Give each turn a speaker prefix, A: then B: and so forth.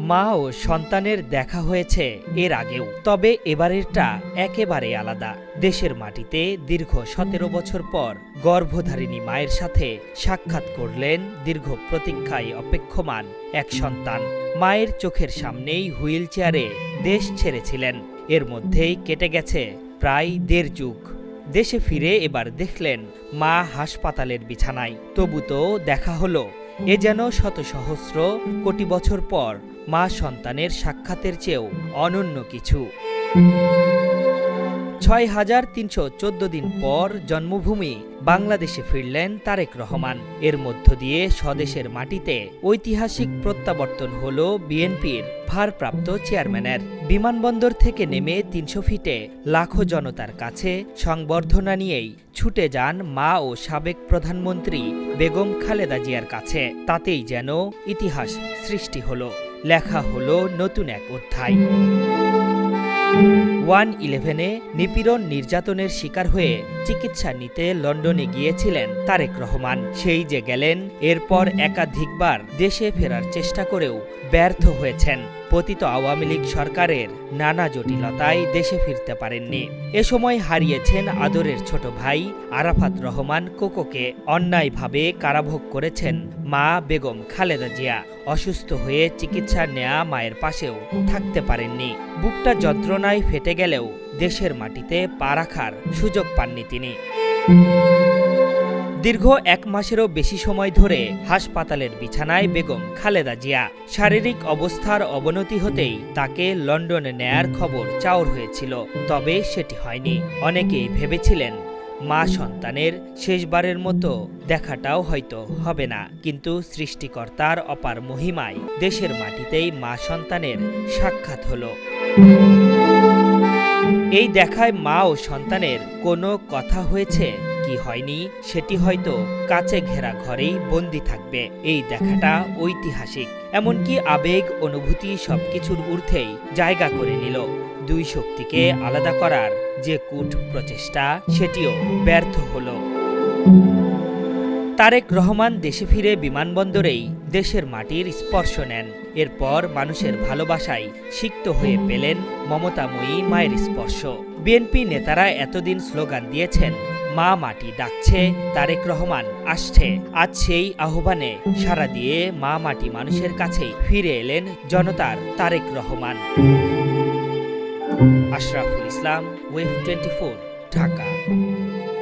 A: মা ও সন্তানের দেখা হয়েছে এর আগেও, তবে এবারেরটা একেবারে আলাদা। দেশের মাটিতে দীর্ঘ ১৭ বছর পর গর্ভধারিণী মায়ের সাথে সাক্ষাৎ করলেন দীর্ঘ প্রতীক্ষায় অপেক্ষমান এক সন্তান। মায়ের চোখের সামনেই হুইল চেয়ারে দেশ ছেড়েছিলেন। এর মধ্যেই কেটে গেছে প্রায় ১.৫ যুগ। দেশে ফিরে এবার দেখলেন মা হাসপাতালের বিছানায়। তবু তো দেখা হলো, এ যেন শত সহস্র কোটি বছর পর মা সন্তানের সাক্ষাতের চেয়েও অনন্য কিছু। ৬,৩১৪ দিন পর জন্মভূমি বাংলাদেশে ফিরলেন তারেক রহমান। এর মধ্য দিয়ে স্বদেশের মাটিতে ঐতিহাসিক প্রত্যাবর্তন হল বিএনপির ভারপ্রাপ্ত চেয়ারম্যানের। বিমানবন্দর থেকে নেমে ৩০০ ফিটে লাখো জনতার কাছে সংবর্ধনা নিয়েই ছুটে যান মা ও সাবেক প্রধানমন্ত্রী বেগম খালেদা জিয়ার কাছে। তাতেই যেন ইতিহাস সৃষ্টি হলো, লেখা হলো নতুন এক অধ্যায়। 1/11-এ নিপীড়ন নির্যাতনের শিকার হয়ে চিকিৎসা নিতে লন্ডনে গিয়েছিলেন তারেক রহমান। সেই যে গেলেন, এরপর একাধিকবার দেশে ফেরার চেষ্টা করেও ব্যর্থ হয়েছেন। পতিত আওয়ামী লীগ সরকারের নানা জটিলতায় দেশে ফিরতে পারেননি। এ সময় হারিয়েছেন আদরের ছোট ভাই আরাফাত রহমান কোকোকে। অন্যায়ভাবে কারাভোগ করেছেন মা বেগম খালেদা জিয়া। অসুস্থ হয়ে চিকিৎসা নেয়া মায়ের পাশেও থাকতে পারেননি। বুকটা যন্ত্রণায় ফেটে গেলেও দেশের মাটিতে পা রাখার সুযোগ পাননি তিনি। দীর্ঘ ১ মাসেরও বেশি সময় ধরে হাসপাতালের বিছানায় বেগম খালেদা জিয়া। শারীরিক অবস্থার অবনতি হতেই তাকে লন্ডনে নেয়ার খবর চাউর হয়েছিল, তবে সেটি হয়নি। অনেকেই ভেবেছিলেন মা সন্তানের শেষবারের মতো দেখাটাও হয়তো হবে না, কিন্তু সৃষ্টিকর্তার অপার মহিমায় দেশের মাটিতেই মা সন্তানের সাক্ষাৎ হলো। এই দেখায় মা ও সন্তানের কোনো কথা হয়েছে কি হয়নি সেটি হয়তো কাচে ঘেরা ঘরেই বন্দী থাকবে। এই দেখাটা ঐতিহাসিক, এমনকি আবেগ অনুভূতি সবকিছুর ঊর্ধ্বেই জায়গা করে নিল। দুই শক্তিকে আলাদা করার যে কূট প্রচেষ্টা, সেটিও ব্যর্থ হলো। তারেক রহমান দেশে ফিরে বিমানবন্দরেই দেশের মাটির স্পর্শ নেন। এরপর মানুষের ভালোবাসায় সিক্ত হয়ে পেলেন মমতাময়ী মায়ের স্পর্শ। বিএনপি নেতারা এতদিন স্লোগান দিয়েছেন, মা মাটি ডাকছে, তারেক রহমান আসছে। আজ সেই আহ্বানে সাড়া দিয়ে মা মাটি মানুষের কাছেই ফিরে এলেন জনতার তারেক রহমান। আশরাফুল ইসলাম, ওয়েব 24, ঢাকা।